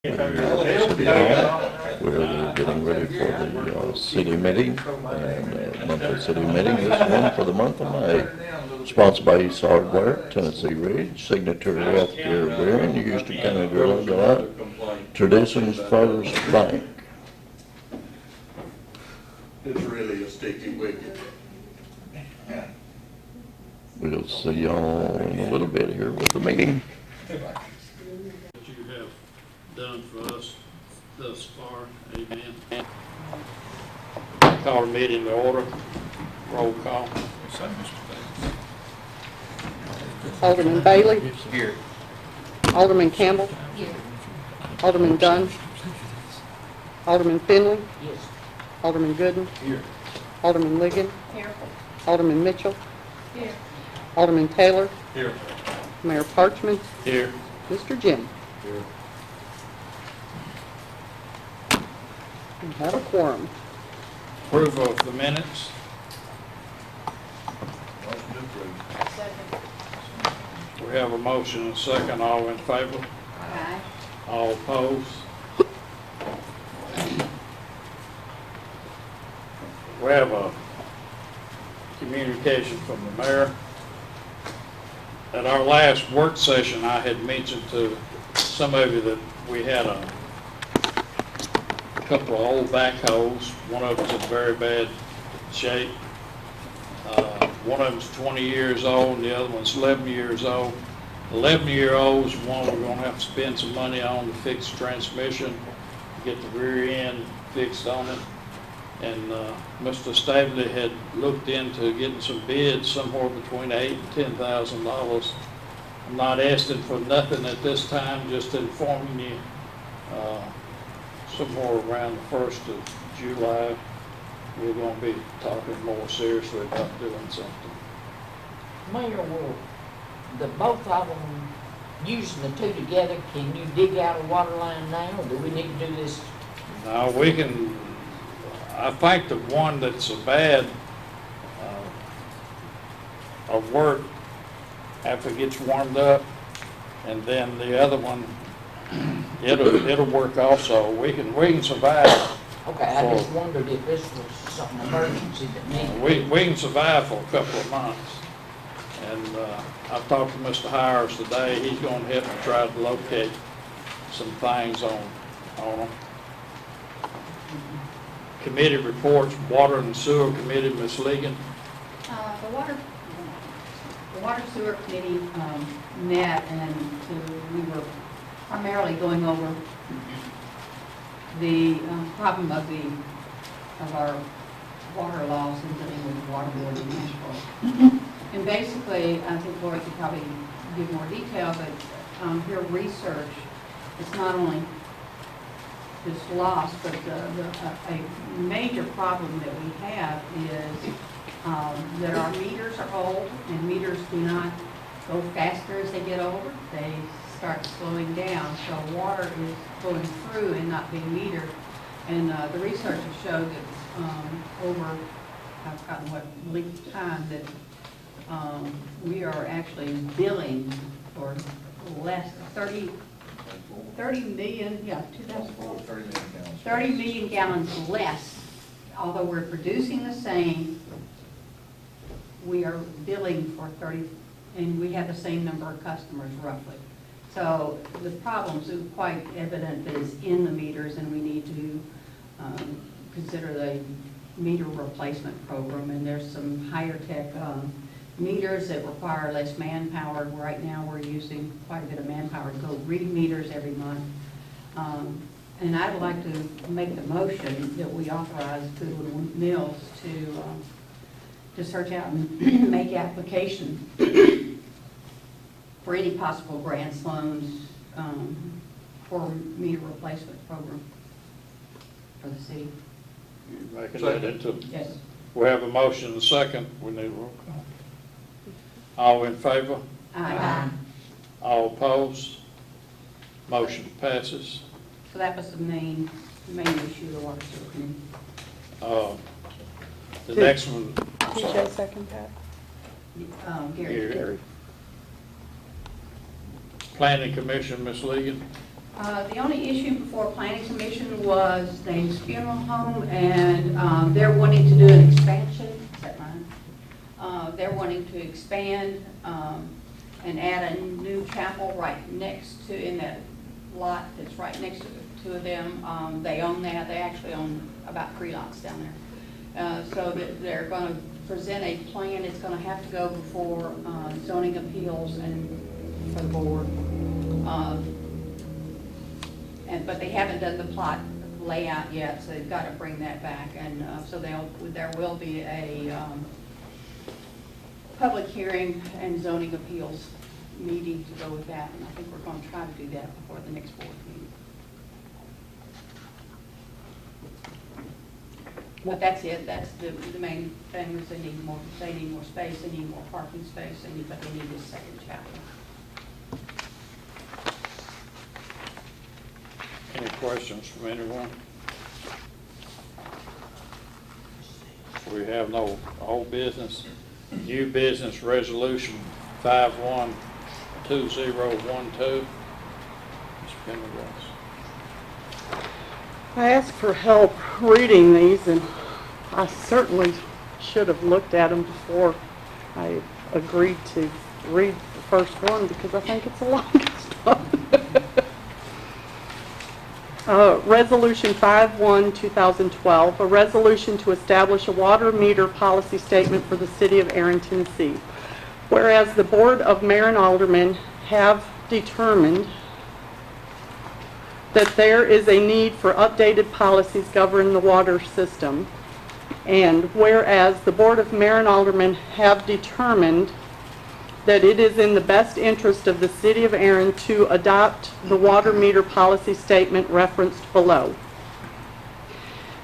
City Hall, where they're getting ready for the city meeting, and monthly city meeting, this one for the month of May. Sponsored by East Hardware, Tennessee Ridge, Signature Healthcare, Erin, Houston County Girl Guide, Traditions First Bank. It's really a sticky wicket. We'll see y'all in a little bit here with the meeting. That you have done for us thus far. Amen. Call the meeting to order. Roll call. Alderman Bailey. Here. Alderman Campbell. Here. Alderman Dunn. Alderman Finley. Yes. Alderman Gooden. Here. Alderman Liggin. Here. Alderman Mitchell. Here. Alderman Taylor. Here. Mayor Parchman. Here. Mr. Jim. Here. We have a quorum. Approval of the minutes. We have a motion and a second. All in favor? Aye. All opposed? We have a communication from the mayor. At our last work session, I had mentioned to some of you that we had a couple of old backhoes. One of them's in very bad shape. One of them's 20 years old, and the other one's 11 years old. 11-year-old's one we're going to have to spend some money on to fix the transmission, get the rear end fixed on it. And Mr. Stavely had looked into getting some bids somewhere between $8,000 and $10,000. I'm not asking for nothing at this time, just informing you somewhere around the 1st of July, we're going to be talking more seriously about doing something. Mayor, will both of them, using the two together, can you dig out a water line now, or do we need to do this? Now, we can, I think the one that's a bad of work after it gets warmed up, and then the other one, it'll work also. We can survive. Okay, I just wondered if this was something emergency that needed. We can survive for a couple of months. And I've talked to Mr. Hires today. He's going to help me try to locate some things on them. Committee reports, Water and Sewer Committee, Ms. Ligon. The Water Sewer Committee met, and we were primarily going over the problem of our water loss and dealing with the water board in Nashville. And basically, I think Lori could probably give more detail, but her research is not only this loss, but a major problem that we have is that our meters are old, and meters do not go faster as they get older. They start slowing down, so water is going through and not being metered. And the research has showed that over, I've forgotten what length of time, that we are actually billing for less, 30 million, yeah, 2004, 30 million gallons less. Although we're producing the same, we are billing for 30, and we have the same number of customers roughly. So the problems are quite evident that is in the meters, and we need to consider the meter replacement program. And there's some higher tech meters that require less manpower. Right now we're using quite a bit of manpower to go read meters every month. And I'd like to make the motion that we authorize Goodwin Mills to search out and make application for any possible grants, loans for meter replacement program for the city. You making that into? Yes. We have a motion and a second. We need a roll call. All in favor? Aye. All opposed? Motion passes. So that was the main issue of the water sewer committee. The next one. TJ second that. Gary. Planning Commission, Ms. Ligon. The only issue before Planning Commission was Dave's Funeral Home, and they're wanting to do an expansion. Is that mine? They're wanting to expand and add a new chapel right next to, in that lot that's right next to them. They own that. They actually own about 3 lots down there. So that they're going to present a plan. It's going to have to go before zoning appeals and for the board. But they haven't done the plot layout yet, so they've got to bring that back. And so there will be a public hearing and zoning appeals meeting to go with that. And I think we're going to try to do that before the next board meeting. But that's it. That's the main thing is they need more space, they need more parking space, but they need a second chapel. Any questions from anyone? We have no old business. New business resolution 512012. Mr. Pendergrass. I asked for help reading these, and I certainly should have looked at them before I agreed to read the first one, because I think it's the longest one. Resolution 51-2012, a resolution to establish a water meter policy statement for the City of Erin, Tennessee. Whereas the Board of Mayor and Aldermen have determined that there is a need for updated policies governing the water system, and whereas the Board of Mayor and Aldermen have determined that it is in the best interest of the City of Erin to adopt the water meter policy statement referenced below.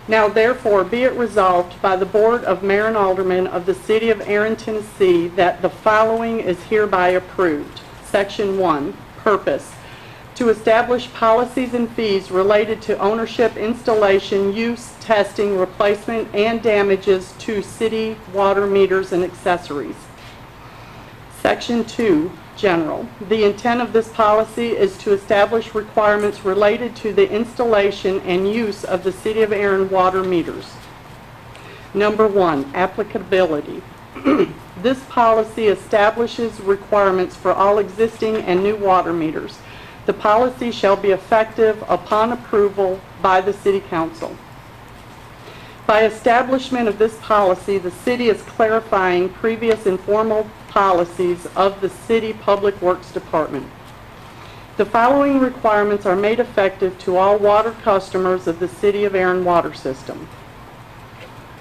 Now therefore be it resolved by the Board of Mayor and Aldermen of the City of Erin, Tennessee, that the following is hereby approved. Section 1, purpose: to establish policies and fees related to ownership, installation, use, testing, replacement, and damages to city water meters and accessories. Section 2, general. The intent of this policy is to establish requirements related to the installation and use of the City of Erin water meters. Number 1, applicability. This policy establishes requirements for all existing and new water meters. The policy shall be effective upon approval by the City Council. By establishment of this policy, the City is clarifying previous informal policies of the City Public Works Department. The following requirements are made effective to all water customers of the City of Erin water system.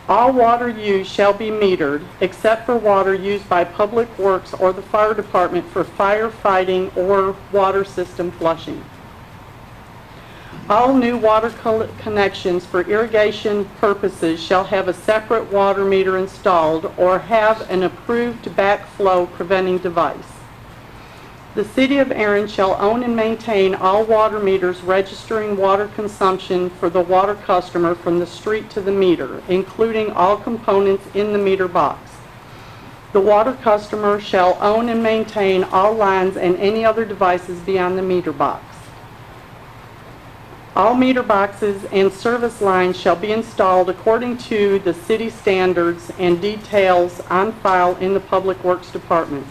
All water used shall be metered, except for water used by Public Works or the Fire Department for firefighting or water system flushing. All new water connections for irrigation purposes shall have a separate water meter installed or have an approved backflow preventing device. The City of Erin shall own and maintain all water meters registering water consumption for the water customer from the street to the meter, including all components in the meter box. The water customer shall own and maintain all lines and any other devices beyond the meter box. All meter boxes and service lines shall be installed according to the city standards and details on file in the Public Works Department.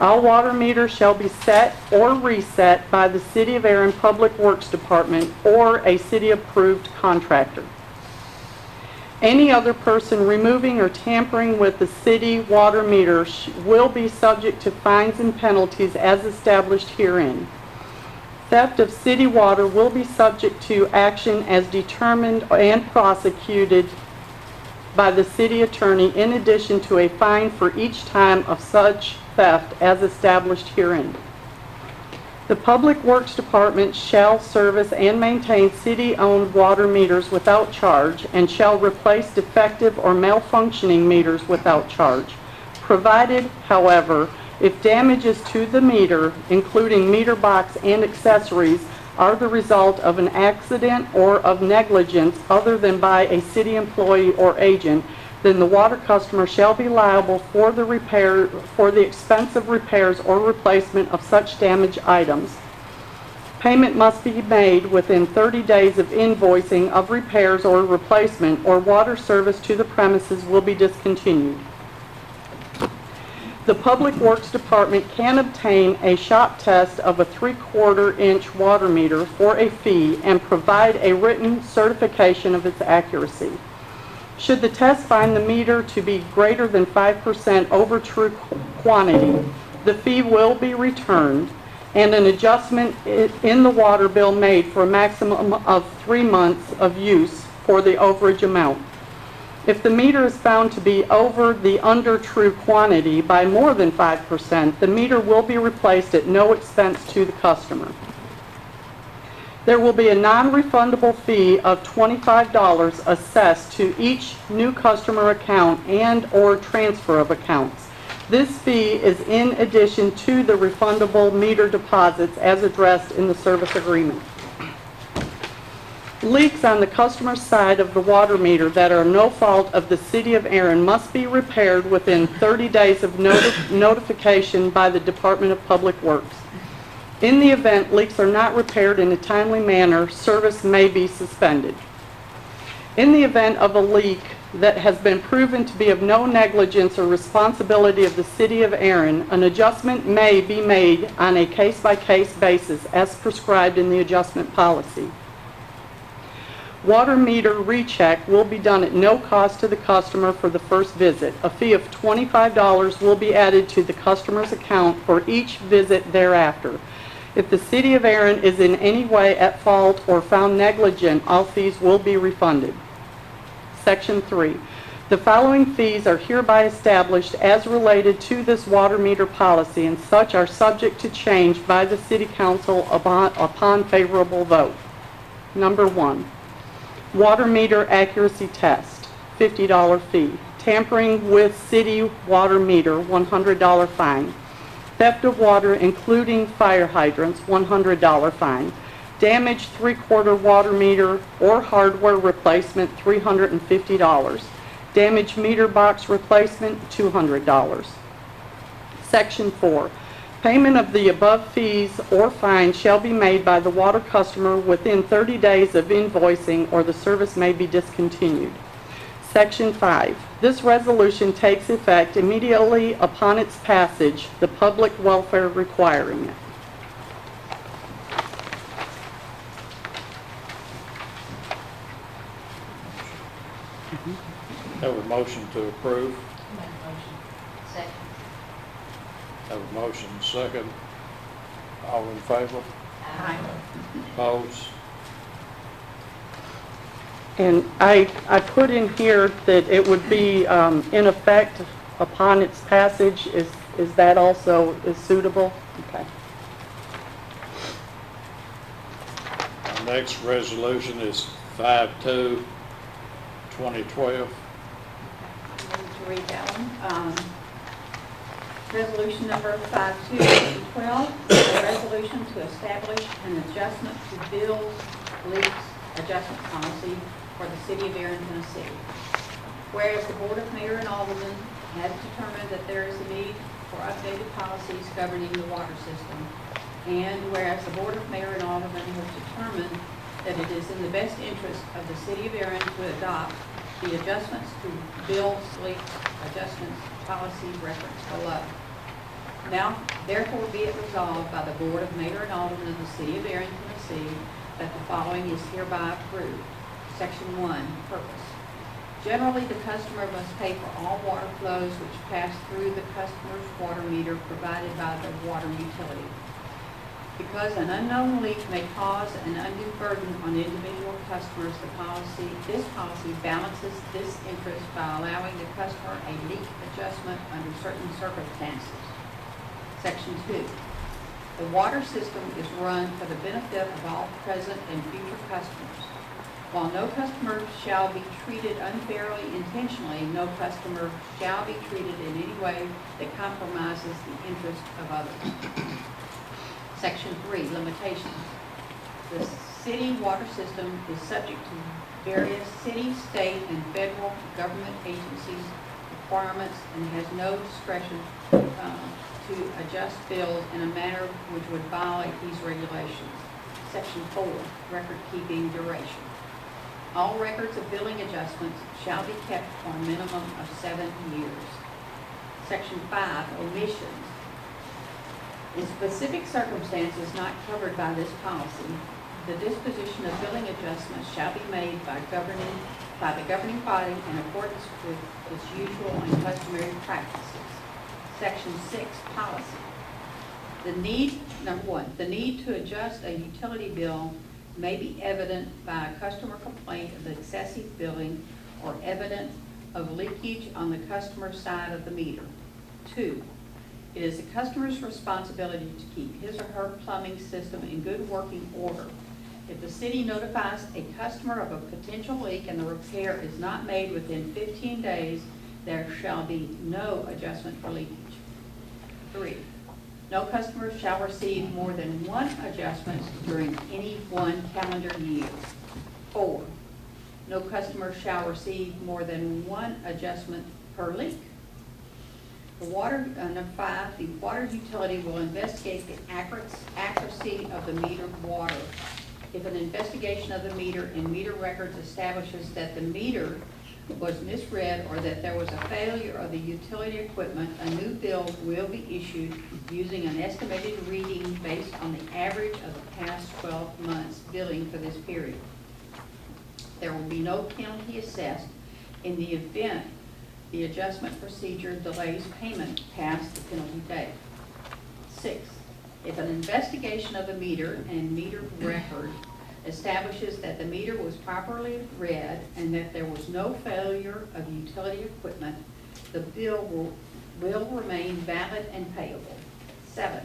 All water meters shall be set or reset by the City of Erin Public Works Department or a city-approved contractor. Any other person removing or tampering with the city water meter will be subject to fines and penalties as established herein. Theft of city water will be subject to action as determined and prosecuted by the city attorney, in addition to a fine for each time of such theft as established herein. The Public Works Department shall service and maintain city-owned water meters without charge and shall replace defective or malfunctioning meters without charge, provided, however, if damages to the meter, including meter box and accessories, are the result of an accident or of negligence other than by a city employee or agent, then the water customer shall be liable for the expense of repairs or replacement of such damaged items. Payment must be made within 30 days of invoicing of repairs or replacement, or water service to the premises will be discontinued. The Public Works Department can obtain a shop test of a 3/4 inch water meter for a fee and provide a written certification of its accuracy. Should the test find the meter to be greater than 5% over true quantity, the fee will be returned and an adjustment in the water bill made for a maximum of 3 months of use for the overage amount. If the meter is found to be over the under true quantity by more than 5%, the meter will be replaced at no expense to the customer. There will be a non-refundable fee of $25 assessed to each new customer account and/or transfer of accounts. This fee is in addition to the refundable meter deposits as addressed in the service agreement. Leaks on the customer side of the water meter that are no fault of the City of Erin must be repaired within 30 days of notification by the Department of Public Works. In the event leaks are not repaired in a timely manner, service may be suspended. In the event of a leak that has been proven to be of no negligence or responsibility of the City of Erin, an adjustment may be made on a case-by-case basis as prescribed in the adjustment policy. Water meter recheck will be done at no cost to the customer for the first visit. A fee of $25 will be added to the customer's account for each visit thereafter. If the City of Erin is in any way at fault or found negligent, all fees will be refunded. Section 3. The following fees are hereby established as related to this water meter policy, and such are subject to change by the City Council upon favorable vote. Number 1. Water meter accuracy test, $50 fee. Tampering with city water meter, $100 fine. Theft of water, including fire hydrants, $100 fine. Damaged 3/4 water meter or hardware replacement, $350. Damaged meter box replacement, $200. Section 4. Payment of the above fees or fines shall be made by the water customer within 30 days of invoicing, or the service may be discontinued. Section 5. This resolution takes effect immediately upon its passage, the public welfare requiring it. Have a motion to approve. Make a motion. Second. Have a motion second. All in favor? Aye. Opposed? And I put in here that it would be in effect upon its passage. Is that also suitable? Okay. Our next resolution is 5/2/2012. To read that one. Resolution number 5/2/2012, a resolution to establish an adjustment to bills, leaks, adjustment policy for the City of Erin, Tennessee. Whereas the Board of Mayor and Aldermen has determined that there is a need for updated policies governing the water system, and whereas the Board of Mayor and Aldermen has determined that it is in the best interest of the City of Erin to adopt the adjustments to bills, leaks, adjustments policy referenced below. Now, therefore be it resolved by the Board of Mayor and Aldermen of the City of Erin, Tennessee, that the following is hereby approved. Section 1, purpose. Generally, the customer must pay for all water flows which pass through the customer's water meter provided by the water utility. Because an unknown leak may cause an undue burden on individual customers, this policy balances this interest by allowing the customer a leak adjustment under certain circumstances. Section 2. The water system is run for the benefit of all present and future customers. While no customer shall be treated unfairly intentionally, no customer shall be treated in any way that compromises the interest of others. Section 3, limitations. The city water system is subject to various city, state, and federal government agencies' requirements and has no discretion to adjust bills in a manner which would violate these regulations. Section 4, record keeping duration. All records of billing adjustments shall be kept for a minimum of 7 years. Section 5, omissions. In specific circumstances not covered by this policy, the disposition of billing adjustments shall be made by the governing body in accordance with its usual and customary practices. Section 6, policy. Number 1, the need to adjust a utility bill may be evident by a customer complaint of excessive billing or evidence of leakage on the customer side of the meter. 2, it is the customer's responsibility to keep his or her plumbing system in good working order. If the city notifies a customer of a potential leak and the repair is not made within 15 days, there shall be no adjustment for leakage. 3, no customer shall receive more than one adjustment during any one calendar year. 4, no customer shall receive more than one adjustment per leak. Number 5, the water utility will investigate the accuracy of the metered water. If an investigation of the meter and meter records establishes that the meter was misread or that there was a failure of the utility equipment, a new bill will be issued using an estimated reading based on the average of the past 12 months billing for this period. There will be no penalty assessed in the event the adjustment procedure delays payment past the penalty date. 6, if an investigation of the meter and meter record establishes that the meter was properly read and that there was no failure of utility equipment, the bill will remain valid and payable. 7,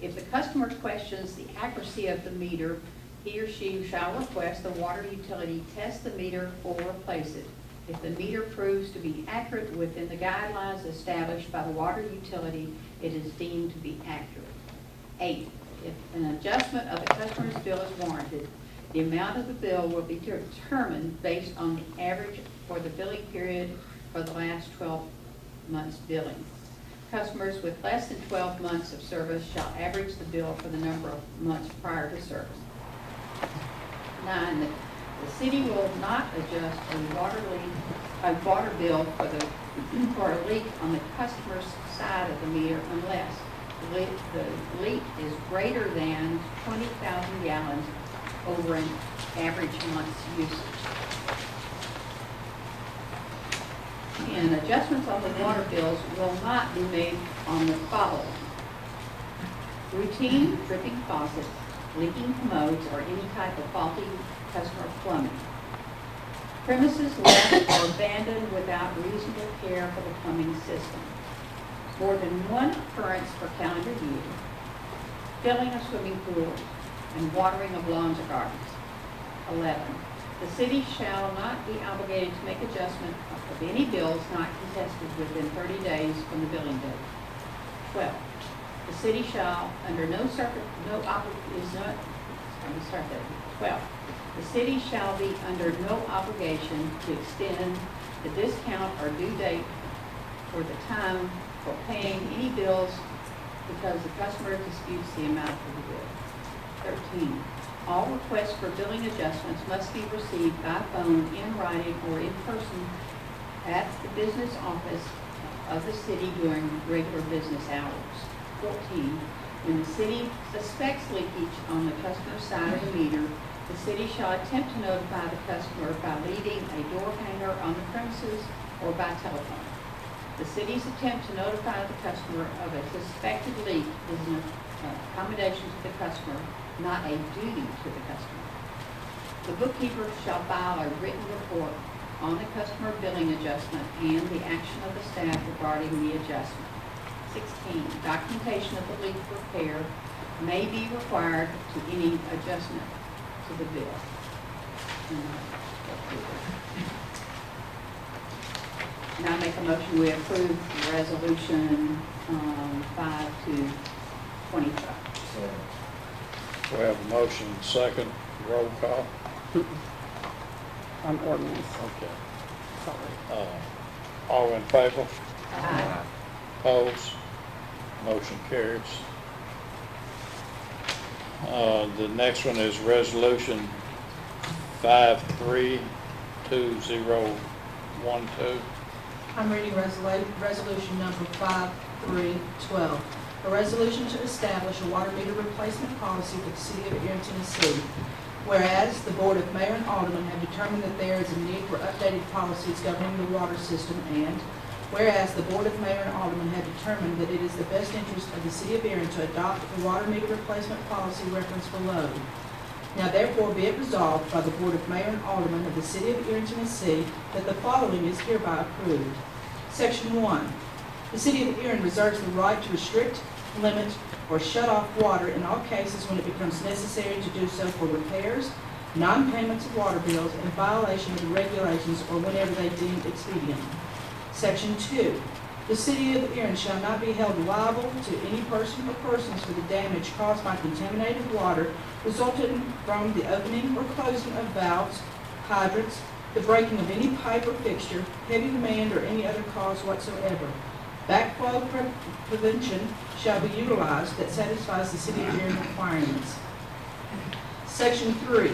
if the customer questions the accuracy of the meter, he or she shall request the water utility test the meter or replace it. If the meter proves to be accurate within the guidelines established by the water utility, it is deemed to be accurate. 8, if an adjustment of the customer's bill is warranted, the amount of the bill will be determined based on the average for the billing period for the last 12 months billing. Customers with less than 12 months of service shall average the bill for the number of months prior to service. 9, the city will not adjust a water bill for a leak on the customer's side of the meter unless the leak is greater than 20,000 gallons over an average month's usage. And adjustments on the water bills will not be made on the following: routine dripping faucets, leaking commodes, or any type of faulty customer plumbing. Premises left or abandoned without reasonable care for the plumbing system. More than one occurrence per calendar year. Filling a swimming pool and watering of lawns or gardens. 11, the city shall not be obligated to make adjustment of any bills not contested within 30 days from the billing date. 12, the city shall, under no obligation, 12, the city shall be under no obligation to extend the discount or due date for the time for paying any bills because the customer disputes the amount of the bill. 13, all requests for billing adjustments must be received by phone, in writing, or in person at the business office of the city during regular business hours. 14, when the city suspects leakage on the customer's side of the meter, the city shall attempt to notify the customer by leaving a door hanger on the premises or by telephone. The city's attempt to notify the customer of a suspected leak is an accommodation to the customer, not a duty to the customer. The bookkeeper shall file a written report on the customer billing adjustment and the action of the staff regarding the adjustment. 16, documentation of the leak repair may be required to any adjustment to the bill. Now I make a motion we approve resolution 5 to 25. We have a motion, second, roll call. On ordinance, Okay. sorry. All in favor? Aye. Opposed? Motion carries. The next one is Resolution 532012. I'm reading resolution number 5312. A resolution to establish a water meter replacement policy for the city of Erin, Tennessee. Whereas the Board of Mayor and Aldermen have determined that there is a need for updated policies governing the water system, and whereas the Board of Mayor and Aldermen have determined that it is the best interest of the city of Erin to adopt the water meter replacement policy referenced below. Now therefore be it resolved by the Board of Mayor and Aldermen of the city of Erin, Tennessee, that the following is hereby approved. Section 1. The city of Erin reserves the right to restrict, limit, or shut off water in all cases when it becomes necessary to do so for repairs, non-payments of water bills, and violation of the regulations, or whenever they deem expedient. Section 2. The city of Erin shall not be held liable to any person or persons for the damage caused by contaminated water resulting from the opening or closing of valves, hydrants, the breaking of any pipe or fixture, heavy demand, or any other cause whatsoever. Backflow prevention shall be utilized that satisfies the city of Erin requirements. Section 3.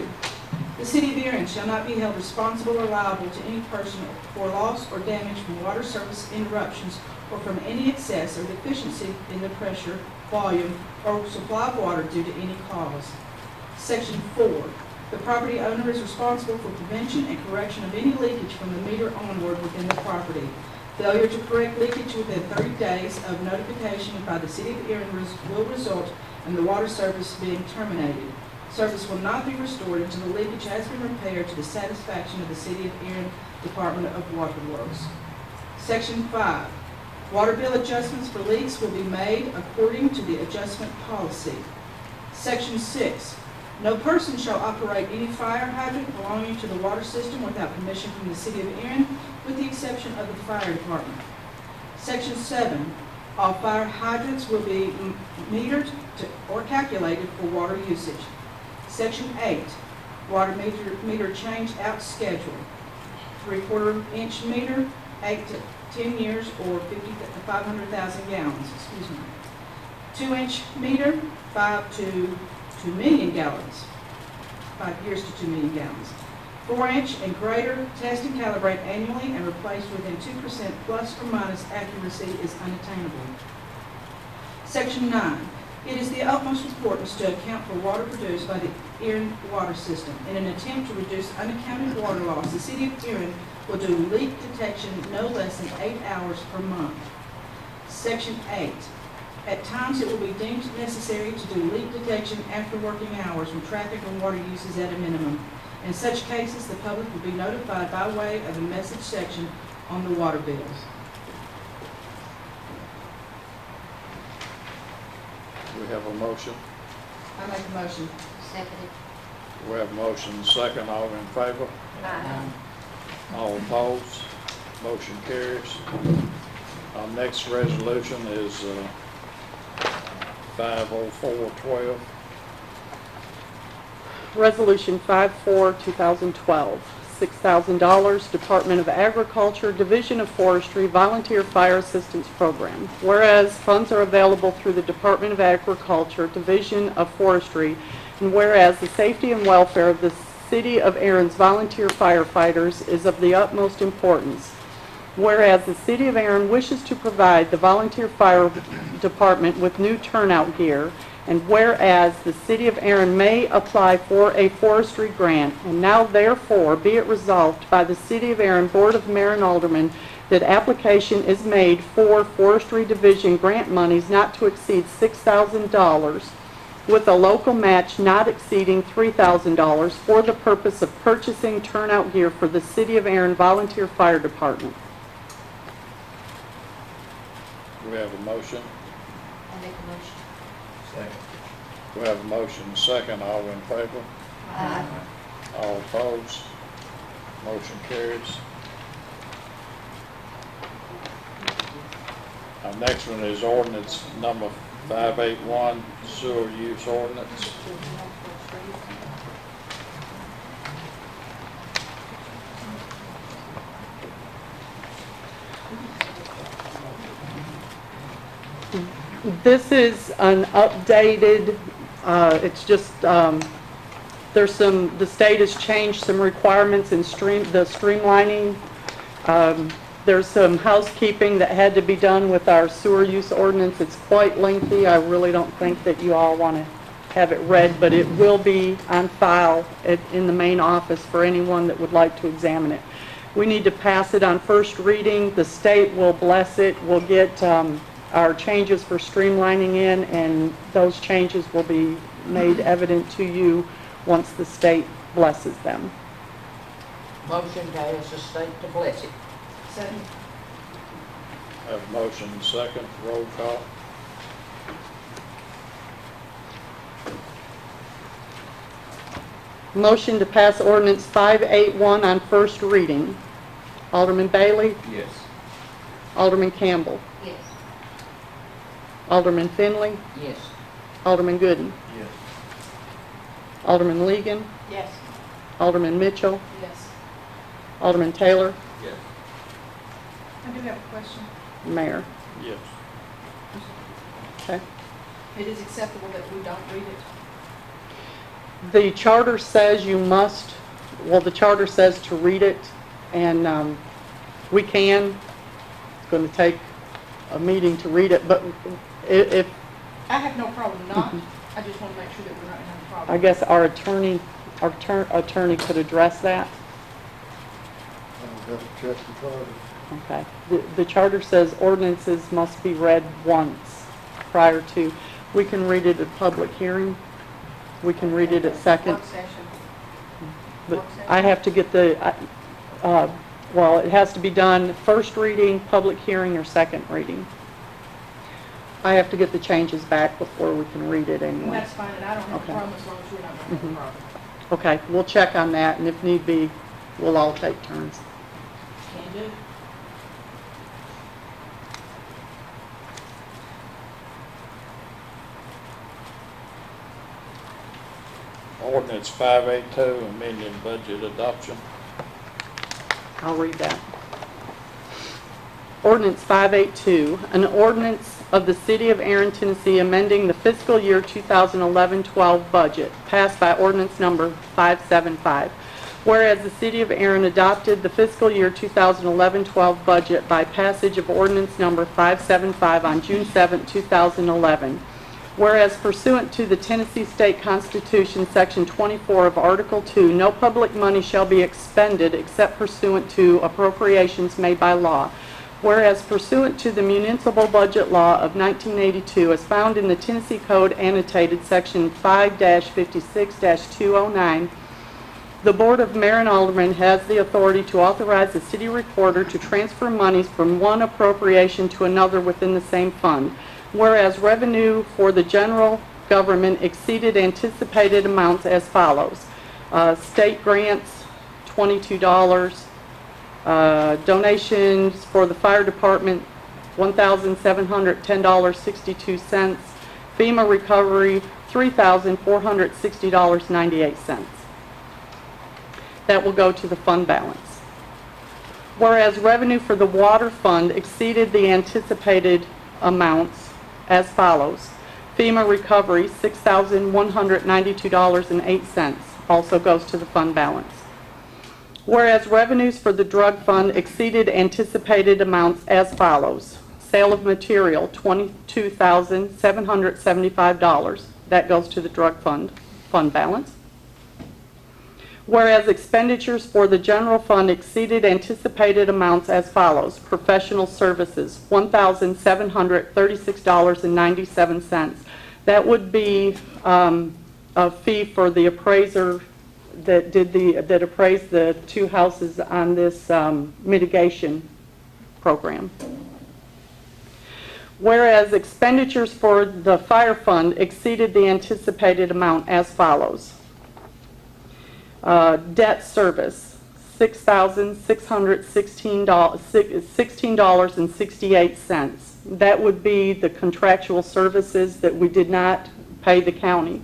The city of Erin shall not be held responsible or liable to any person for loss or damage from water service interruptions or from any excess or deficiency in the pressure, volume, or supply of water due to any cause. Section 4. The property owner is responsible for prevention and correction of any leakage from the meter onward within the property. Failure to correct leakage within 30 days of notification by the city of Erin will result in the water service being terminated. Service will not be restored until the leakage has been repaired to the satisfaction of the city of Erin Department of Water Works. Section 5. Water bill adjustments for leaks will be made according to the adjustment policy. Section 6. No person shall operate any fire hydrant belonging to the water system without permission from the city of Erin, with the exception of the fire department. Section 7. All fire hydrants will be metered or calculated for water usage. Section 8. Water meter change out schedule. 3/4 inch meter, 8 to 10 years, or 500,000 gallons. 2-inch meter, 5 to 2 million gallons. 5 years to 2 million gallons. 4-inch and greater, test and calibrate annually and replaced within 2% plus or minus accuracy is unattainable. Section 9. It is the utmost importance to account for water produced by the Erin water system. In an attempt to reduce unaccounted water loss, the city of Erin will do leak detection no less than 8 hours per month. Section 8. At times it will be deemed necessary to do leak detection after working hours when traffic and water use is at a minimum. In such cases, the public will be notified by way of a message section on the water bills. We have a motion. I make a motion. Seconded. We have a motion second. All in favor? Aye. All opposed? Motion carries. Our next resolution is 50412. Resolution 54-2012, $6,000, Department of Agriculture, Division of Forestry, Volunteer Fire Assistance Program. Whereas funds are available through the Department of Agriculture, Division of Forestry, and whereas the safety and welfare of the City of Erin's volunteer firefighters is of the utmost importance. Whereas the City of Erin wishes to provide the volunteer fire department with new turnout gear, and whereas the City of Erin may apply for a forestry grant, and now therefore be it resolved by the City of Erin Board of Mayor and Aldermen that application is made for Forestry Division grant monies not to exceed $6,000 with a local match not exceeding $3,000 for the purpose of purchasing turnout gear for the City of Erin Volunteer Fire Department. We have a motion. I make a motion. Second. We have a motion second. All in favor? Aye. All opposed? Motion carries. Our next one is ordinance number 581, sewer use ordinance. This is an updated It's just, the state has changed some requirements in the streamlining. There's some housekeeping that had to be done with our sewer use ordinance. It's quite lengthy. I really don't think that you all want to have it read, but it will be on file in the main office for anyone that would like to examine it. We need to pass it on first reading. The state will bless it. We'll get our changes for streamlining in, and those changes will be made evident to you once the state blesses them. Motion to ask the state to bless it. Second. Have a motion second, roll call. Motion to pass ordinance 581 on first reading. Alderman Bailey? Yes. Alderman Campbell? Yes. Alderman Finley? Yes. Alderman Gooden? Yes. Alderman Legan? Yes. Alderman Mitchell? Yes. Alderman Taylor? Yes. I do have a question. Mayor? Yes. Okay. It is acceptable that we don't read it? The charter says you must, well, the charter says to read it, and we can. It's going to take a meeting to read it, but if, I have no problem not. I just want to make sure that we're not going to have a problem. I guess our attorney could address that. I'll have to check the charter. Okay. The charter says ordinances must be read once prior to, we can read it at public hearing. We can read it at second. Work session. But I have to get well, it has to be done first reading, public hearing, or second reading. I have to get the changes back before we can read it And anyway. that's fine, and I don't have a Okay. problem as long as we're not going to have a problem. Okay, we'll check on that, and if need be, we'll all take turns. Can do. Ordinance 582, amending budget adoption. I'll read that. Ordinance 582, an ordinance of the City of Erin, Tennessee, amending the fiscal year 2011-12 budget, passed by ordinance number 575. Whereas the City of Erin adopted the fiscal year 2011-12 budget by passage of ordinance number 575 on June 7, 2011. Whereas pursuant to the Tennessee State Constitution, Section 24 of Article 2, no public money shall be expended except pursuant to appropriations made by law. Whereas pursuant to the Municipal Budget Law of 1982, as found in the Tennessee Code annotated Section 5-56-209, the Board of Mayor and Aldermen has the authority to authorize the city recorder to transfer monies from one appropriation to another within the same fund. Whereas revenue for the general government exceeded anticipated amounts as follows. State grants, $22. Donations for the fire department, $1,710.62. FEMA recovery, $3,460.98. That will go to the fund balance. Whereas revenue for the water fund exceeded the anticipated amounts as follows. FEMA recovery, $6,192.08, also goes to the fund balance. Whereas revenues for the drug fund exceeded anticipated amounts as follows. Sale of material, $22,775. That goes to the drug fund balance. Whereas expenditures for the general fund exceeded anticipated amounts as follows. Professional services, $1,736.97. That would be a fee for the appraiser that appraised the two houses on this mitigation program. Whereas expenditures for the fire fund exceeded the anticipated amount as follows. Debt service, $16.68. That would be the contractual services that we did not pay the county.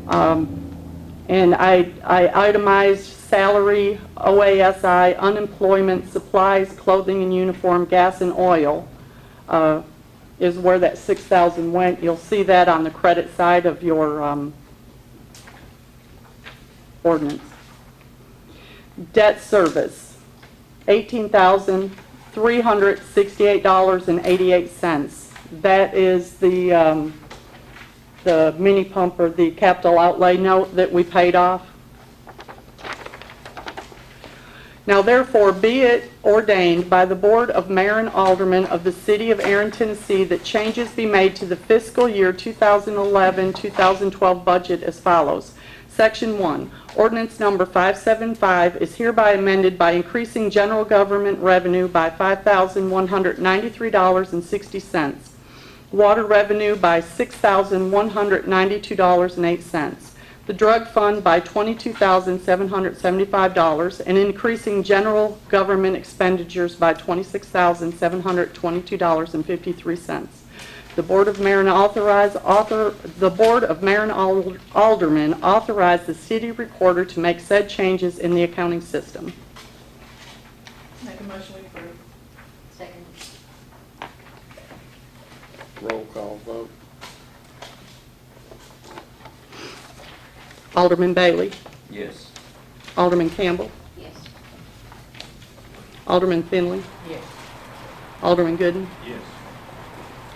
And I itemized salary, OASI, unemployment, supplies, clothing and uniform, gas and oil, is where that 6,000 went. You'll see that on the credit side of your ordinance. Debt service, $18,368.88. That is the mini pump or the capital outlay note that we paid off. Now therefore be it ordained by the Board of Mayor and Aldermen of the City of Erin, Tennessee, that changes be made to the fiscal year 2011-2012 budget as follows. Section 1, ordinance number 575 is hereby amended by increasing general government revenue by $5,193.60, water revenue by $6,192.08, the drug fund by $22,775, and increasing general government expenditures by $26,722.53. The Board of Mayor and Aldermen authorize the city recorder to make said changes in the accounting system. Make a motion we approve. Second. Roll call vote. Alderman Bailey, Yes. Alderman Campbell, Yes. Alderman Finley, Yes. Alderman Gooden, Yes.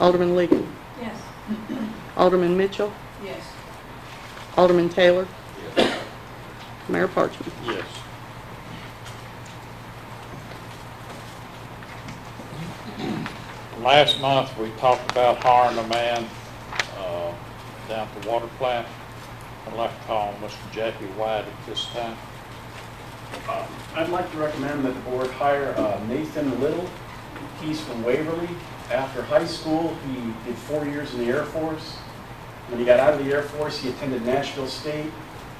Alderman Leaky, Yes. Alderman Mitchell, Yes. Alderman Taylor, Mayor Parchman. Yes. Last month, we talked about hiring a man down at the water plant. I'd like to call Mr. Jackie White at this time. I'd like to recommend that the board hire Nathan Little. He's from Waverly. After high school, he did 4 years in the Air Force. When he got out of the Air Force, he attended Nashville State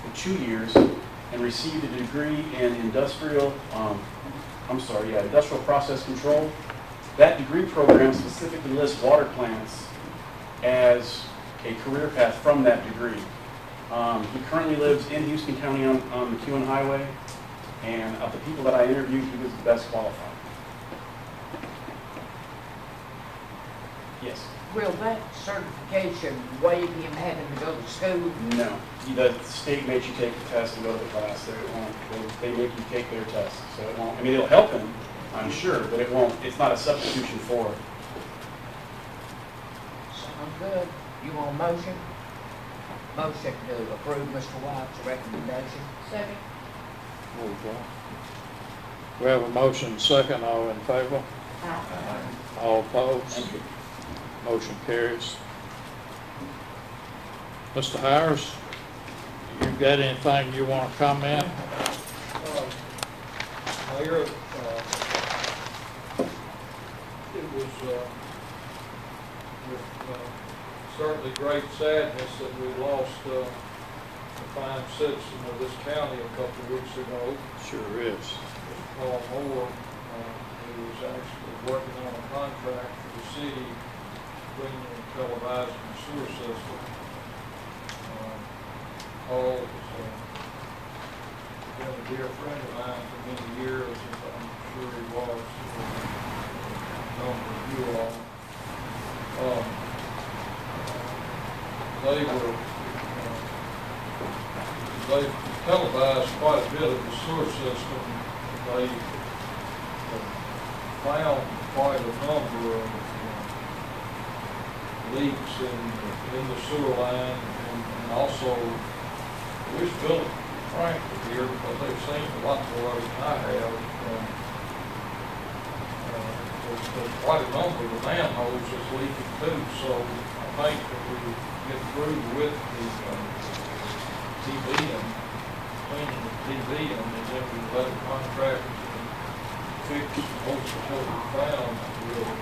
for 2 years and received a degree in industrial process control. That degree program specifically lists water plants as a career path from that degree. He currently lives in Houston County on McEwen Highway, and of the people that I interviewed, he was the best qualified. Yes. Will that certification waive him having to go to school? No. The state makes you take the test and go to the class. They make you take their test. So it won't, I mean, it'll help him, I'm sure, but it won't, it's not a substitution for it. Sounds good. You want a motion? Motion to approve Mr. White's recommendation. Second. Roll call. We have a motion second. All in favor? All opposed? Thank you. Motion carries. Mr. Hires, you got anything you want to comment? Mayor, it was with certainly great sadness that we lost a fine citizen of this county a couple of weeks ago. Sure is. Mr. Paul Moore, who was actually working on a contract for the city cleaning and televising the sewer system. Paul has been a dear friend of mine for many years, as I'm sure he was for a number of you all. They televised quite a bit of the sewer system. They found quite a number of leaks in the sewer line, and also we still frankly here because they've seen a lot more of it than I have. There's quite a number of the manholes that's leaking too, so I think that we get through with the TV and cleaning the TV, and then we let the contractors fix most of what we found. We'll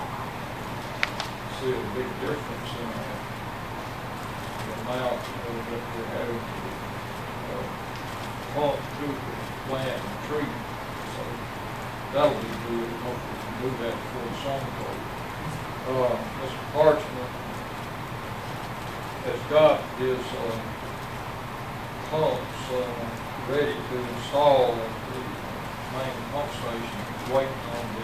see a big difference in the amount that we're having to pump to the plant and treat. So that'll be good. Hopefully we can do that before the summer goes. Mr. Parchman has got his pumps ready to install at the main pump station. He's waiting on the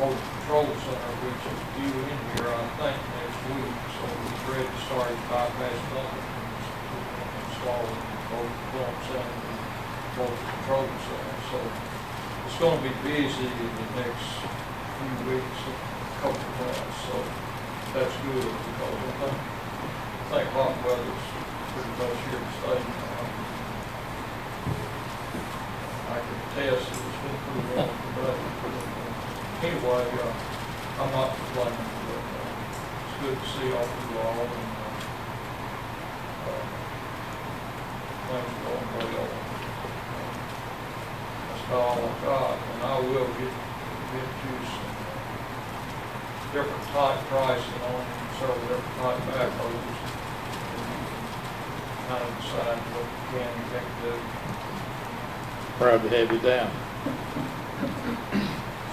Motor Control Center, which is due in here, I think, next week. So he's ready to start his bypass pumping and install both pumps and motor control center. So it's gonna be busy in the next few weeks, a couple of months. So that's good because I think hot weather's pretty much here to stay now. I can attest that it's been pretty warm today. Anyway, I'm not complaining, but it's good to see all of you all, and things are going well. That's all I've got, and I will get you some different type pricing on several different type backhoes. Kind of decide what you can and can't do. Proud to have you down.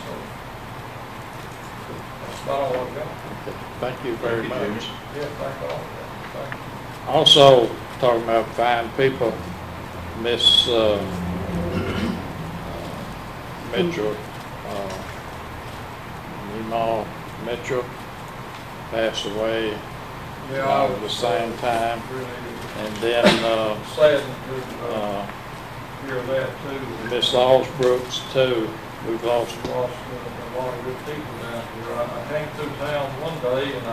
So that's about all I've got. Thank you very much. Yeah, thank all. Thank you. Also, talking about fine people, Miss Mitchell, Nemo Mitchell passed away Yeah, at the same time. Really And then saddened to hear that too. Miss Allsbrooks too. We've lost. We lost a lot of good people down here. I came through town one day and I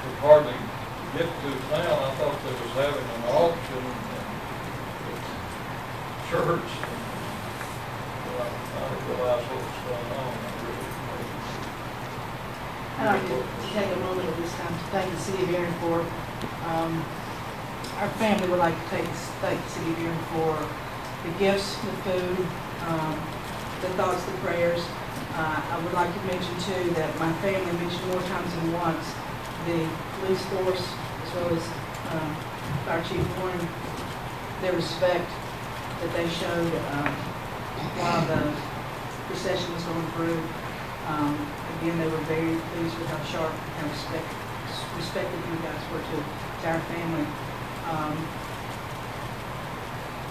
could hardly get through town. I thought they was having an auction and church. I didn't realize what was going on. I'd like to take a moment at this time to thank the city of Erin for, our family would like to thank the city of Erin for the gifts, the food, the thoughts, the prayers. I would like to mention too that my family mentioned more times than once the police force as well as Fire Chief Warren, their respect that they showed while the procession was going through. Again, they were very pleased with how sharp and respected you guys were to our family.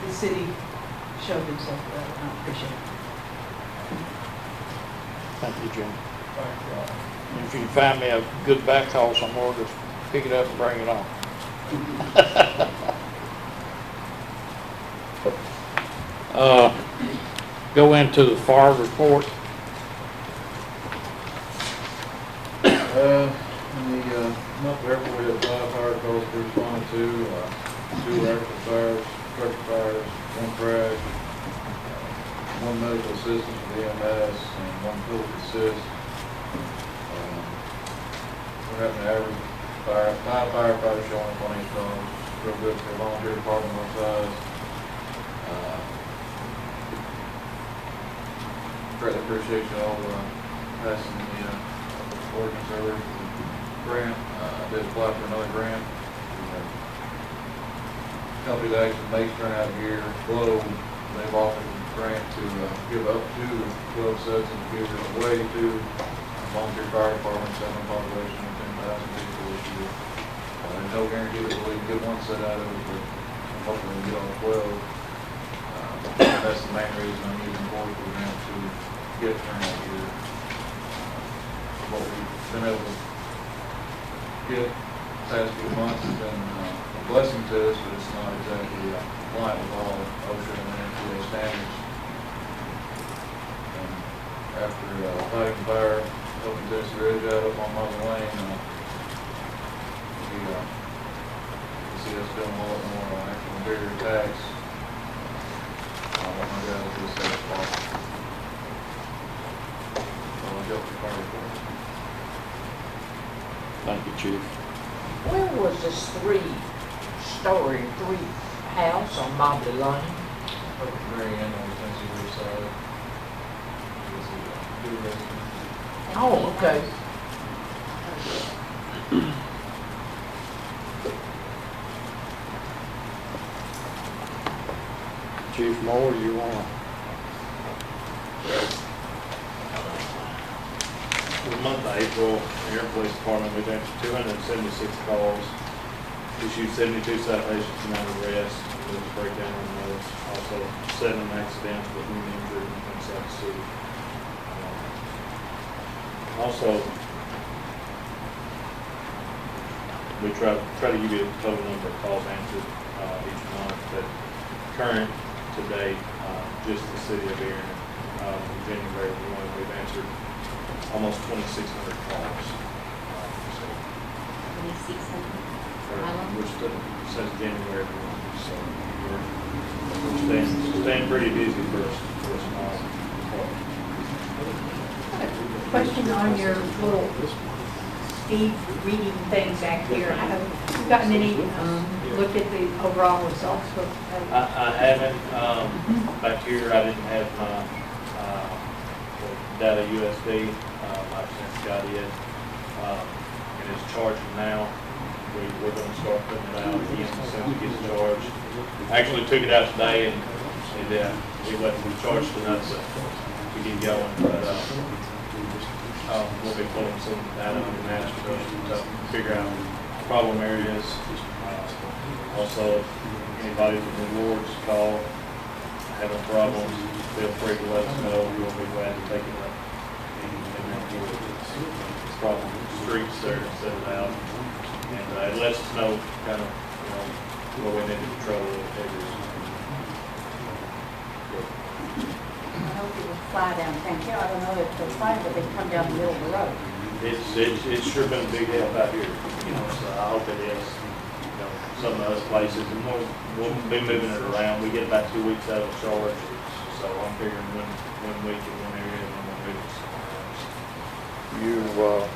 The city showed themselves well, and I appreciate it. Thank you, Jim. Thank you all. If you can find me a good backhaul somewhere, just pick it up and bring it on. Go into the fire report. In the month of April, we had 5 fire calls to respond to, 2 electrical fires, structure fires, 1 crash, 1 medical assistance with EMS, and 1 public assist. We're having an average 5 firefighters showing up on each call, real good for a volunteer department our size. Greatly appreciate you all passing the ordinance earlier for the grant. I did apply for another grant. Company that actually makes turnout gear, Globe, they've offered a grant to give up to 12 sets of gear away to volunteer fire departments having a population of 10,000 people this year. There's no guarantee that we'll even get 1 set out of it, but I'm hoping we'll get all 12. That's the main reason I'm using board for grant to get turnout gear. What we've been able to get the past few months has been a blessing to us, but it's not exactly compliant with all OSHA and NFPA standards. And after fighting fire, helping Tennessee Ridge out up on Mother Lane, we see us doing a lot more actual interior attacks. I want my guys to do the same spot. So I'll help the fire report. Thank you, Chief. Where was this 3-story, 3-house on Mobley Lane? Up at the very end on the Tennessee Ridge side. This is a new residence. Oh, okay. Chief Moore, you want For the month of April, the Air Police Department, we've answered 276 calls, issued 72 citations and 9 arrests. There's a breakdown on those. Also, 7 accidents with 1 injured inside the city. Also, we try to give you a total number of calls answered each month, but current to date, just the city of Erin, from January 1, we've answered almost 2,600 calls. We're still, since January 1, so we're staying pretty busy for a small department. Question on your little speed reading thing back here. Have you gotten any look at the overall results? I haven't, back here, I didn't have my data USB, I've since got it, and it's charging now. We're going to start putting it out again as soon as it gets charged. I actually took it out today and it wasn't charged enough to get going, but we'll be pulling some data on that to figure out problem areas. Also, if anybody from the wards call, having problems, feel free to let us know. We'll be glad to take it up and problem streets there and set it out. And it lets us know kind of, what we need to control the areas. I hope it will fly down Kankakee. I don't know if they'll fly, but they come down the middle of the road. It's sure been a big help out here, so I hope it is. Some of the other places, and we'll be moving it around. We get about 2 weeks out of charge, so I'm figuring one week in one area and then we'll move it somewhere else.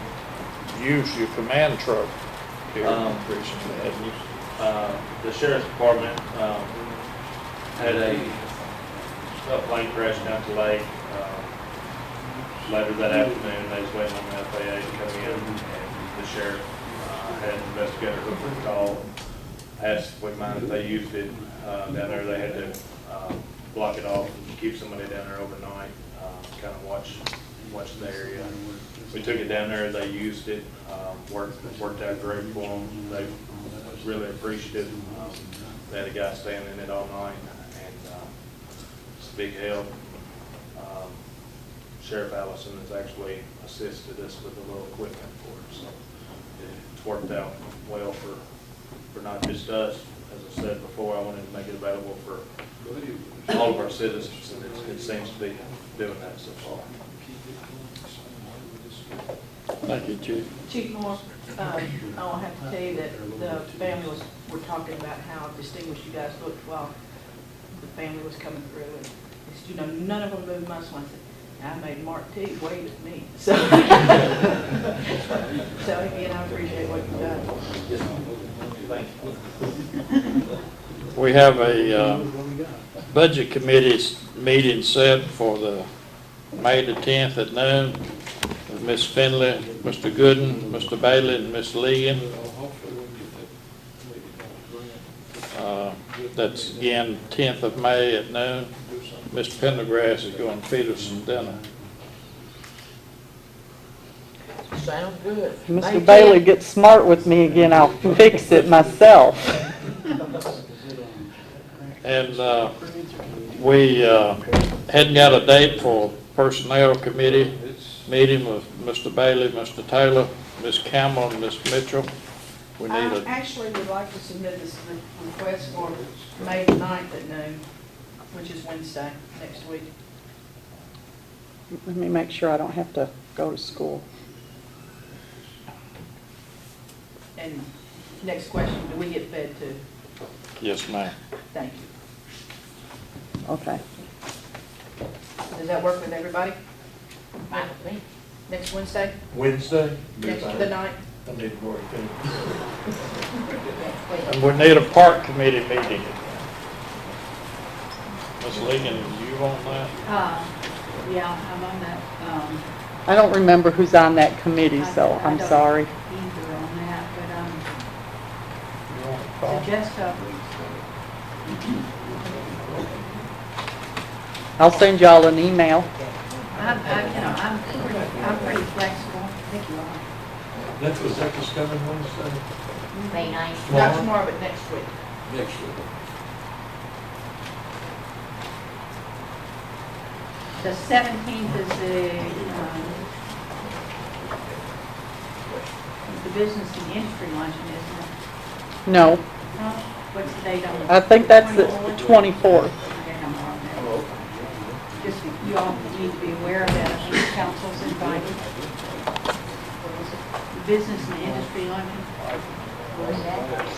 You use your command truck here recently, haven't you? The sheriff's department had a plane crash down to Lake later that afternoon. They was waiting on the FAA to come in, and the sheriff had an investigator Hooper call, asked if we mind if they used it down there. They had to block it off and keep somebody down there overnight, kind of watch the area. We took it down there, they used it, worked out great for them. They really appreciative. They had a guy staying in it all night, and it's a big help. Sheriff Allison has actually assisted us with a little equipment for it, so it's worked out well for not just us. As I said before, I wanted to make it available for all of our citizens, and it seems to be doing that so far. Thank you, Chief. Chief Moore, I'll have to tell you that the family were talking about how distinguished you guys looked while the family was coming through. And they said, none of them moved muscle. I said, I made Mark T. wave at me. So, so again, I appreciate what you've done. We have a budget committee meeting set for the May the 10th at noon. Ms. Finley, Mr. Gooden, Mr. Bailey, and Ms. Legan. That's again 10th of May at noon. Mr. Pendergrass is going to feed us some dinner. Sounds good. Mr. Bailey gets smart with me again, I'll fix it myself. And we hadn't got a date for Personnel Committee meeting with Mr. Bailey, Mr. Taylor, Ms. Campbell, and Ms. Mitchell. We need I a, actually would like to submit this request for May the 9th at noon, which is Wednesday next week. Let me make sure I don't have to go to school. And next question, do we get fed too? yes, ma'am. Thank you. Okay. Does that work with everybody? I think. Next Wednesday? Wednesday? Next, the 9th? I need to work too. And we need a Park Committee meeting. Ms. Legan, you on that? Yeah, I'm on that, I don't remember who's on that committee, so I I'm don't sorry. either on that, You want to call? suggest I'll send y'all an email. I'm pretty flexible. Was that this coming Wednesday? May 9th. Not tomorrow, but next week. Next week. The 17th is the is the business and industry luncheon, isn't it? No, Huh? What's the date on it? I think that's the 24th. Okay, I'm wrong there. Just, you all need to be aware of that, I think the council's invited. What was it? The business and industry luncheon.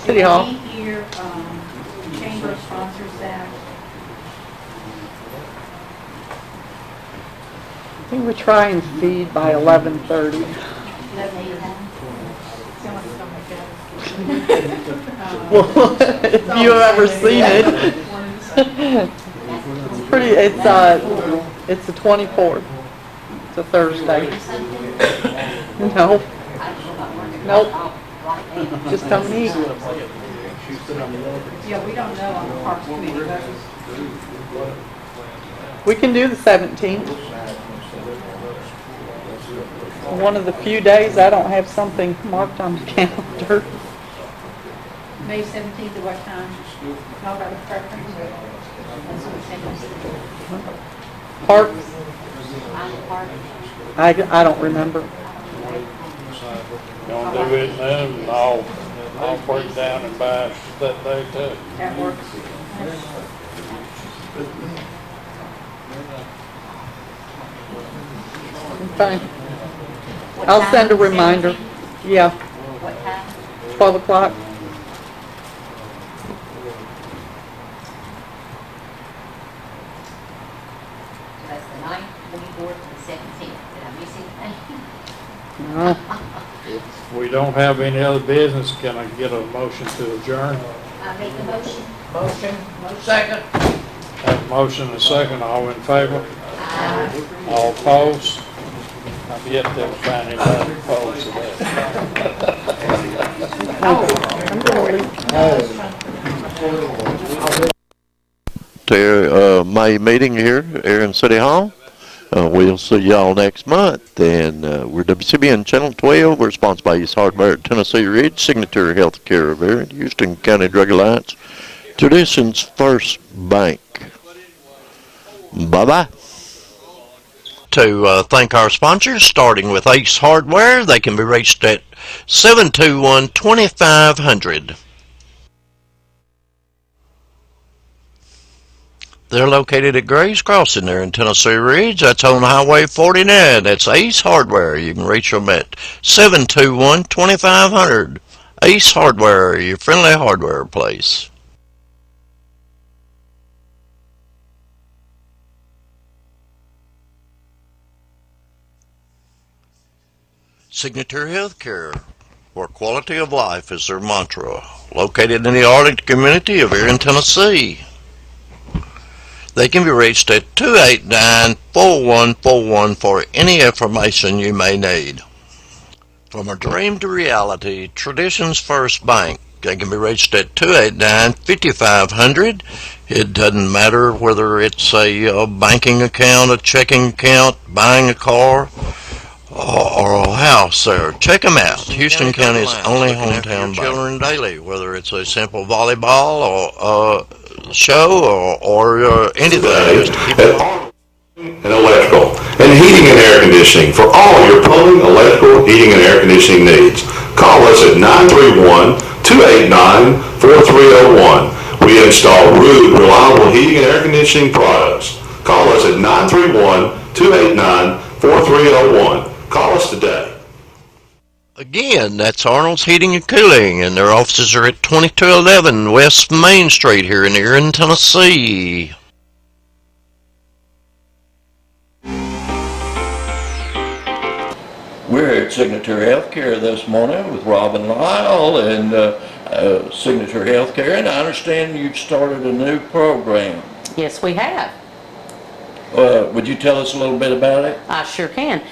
City Hall. Meet here, the chamber sponsors that. I think we try and feed by 11:30. Well, if you've ever seen it, it's pretty, it's the 24th. It's a Thursday. No. Nope. Just come and eat. Yeah, we don't know on the Parks Committee, but We can do the 17th. One of the few days I don't have something marked on the calendar. May 17th at what time? Y'all got a preference? That's what Parks, I don't remember. Gonna do it noon, and I'll break down and buy that day too. That works. Okay. I'll send a reminder. Yeah, What time? 12 o'clock. So that's the 9th, 24th, and 17th. Did I miss anything? No. If we don't have any other business, can I get a motion to adjourn? I make the motion. Motion, second. Have a motion and a second, all in favor? All opposed? I've yet to find anybody opposed to that. To May meeting here, Erin City Hall. We'll see y'all next month. And we're WCBN Channel 12. We're sponsored by East Hardware at Tennessee Ridge, Signature Healthcare of Erin, Houston County Drug Alliance, Traditions First Bank. Bye-bye. To thank our sponsors, starting with Ace Hardware. They can be reached at 721-2500. They're located at Gray's Crossing there in Tennessee Ridge. That's on Highway 49. That's Ace Hardware. You can reach them at 721-2500. Ace Hardware, your friendly hardware place. Signature Healthcare, where quality of life is their mantra. Located in the Arlington community of Erin, Tennessee. They can be reached at 289-4141 for any information you may need. From a dream to reality, Traditions First Bank. They can be reached at 289-5500. It doesn't matter whether it's a banking account, a checking account, buying a car, or a house there. Check them out. Houston County's only hometown children daily, whether it's a simple volleyball or show or anything. Just to keep it and electrical, and heating and air conditioning for all your plumbing, electrical, heating, and air conditioning needs. Call us at 931-289-4301. We install rude, reliable heating and air conditioning products. Call us at 931-289-4301. Call us today. Again, that's Arnold's Heating and Cooling, and their offices are at 2211 West Main Street here in Erin, Tennessee. We're here at Signature Healthcare this morning with Robin Lyle and Signature Healthcare, and I understand you've started a new program. Yes, we have. Would you tell us a little bit about it? I sure can.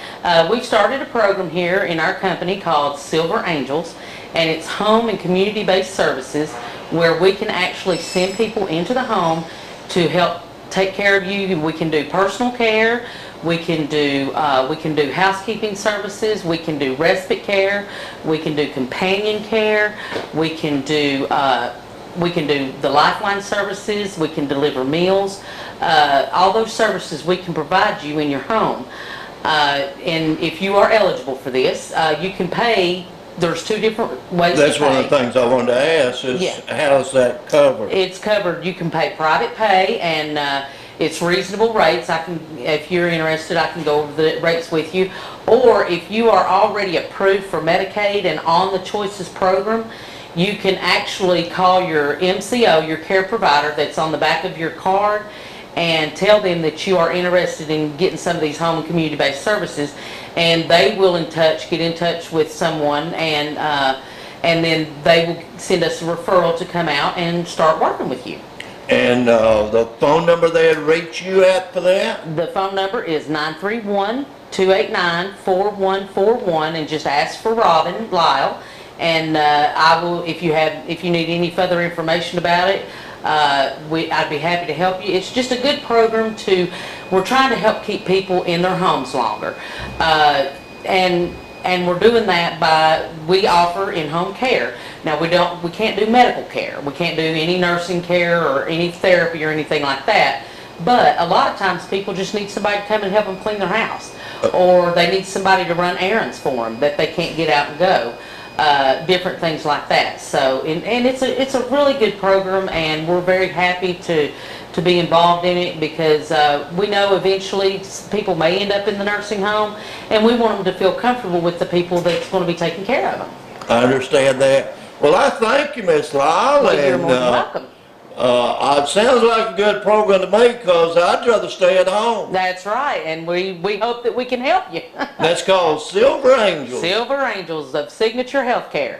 We've started a program here in our company called Silver Angels, and it's home and community-based services where we can actually send people into the home to help take care of you. We can do personal care, we can do housekeeping services, we can do respite care, we can do companion care, we can do the Lifeline services, we can deliver meals. All those services we can provide you in your home. And if you are eligible for this, you can pay there's two different ways to That's one of the pay. things I wanted to ask is, Yeah. how's that covered? It's covered, you can pay private pay, and it's reasonable rates. If you're interested, I can go over the rates with you. Or if you are already approved for Medicaid and on the Choices program, you can actually call your MCO, your care provider that's on the back of your card, and tell them that you are interested in getting some of these home and community-based services, and they will get in touch with someone, and then they will send us a referral to come out and start working with you. And the phone number they'd reach you at for that? The phone number is 931-289-4141, and just ask for Robin Lyle. And I will, if you need any further information about it, I'd be happy to help you. It's just a good program we're trying to help keep people in their homes longer. And we're doing that we offer in-home care. Now we can't do medical care. We can't do any nursing care or any therapy or anything like that. But a lot of times people just need somebody to come and help them clean their house. Or they need somebody to run errands for them that they can't get out and go. Different things like that. So, and it's a really good program, and we're very happy to be involved in it, because we know eventually people may end up in the nursing home, and we want them to feel comfortable with the people that's going to be taking care of them. I understand that. Well, I thank you, Miss Lyle. Well, you're more than welcome. It sounds like a good program to me, because I'd rather stay at home. That's right, and we hope that we can help you. That's called Silver Angels. Silver Angels of Signature Healthcare.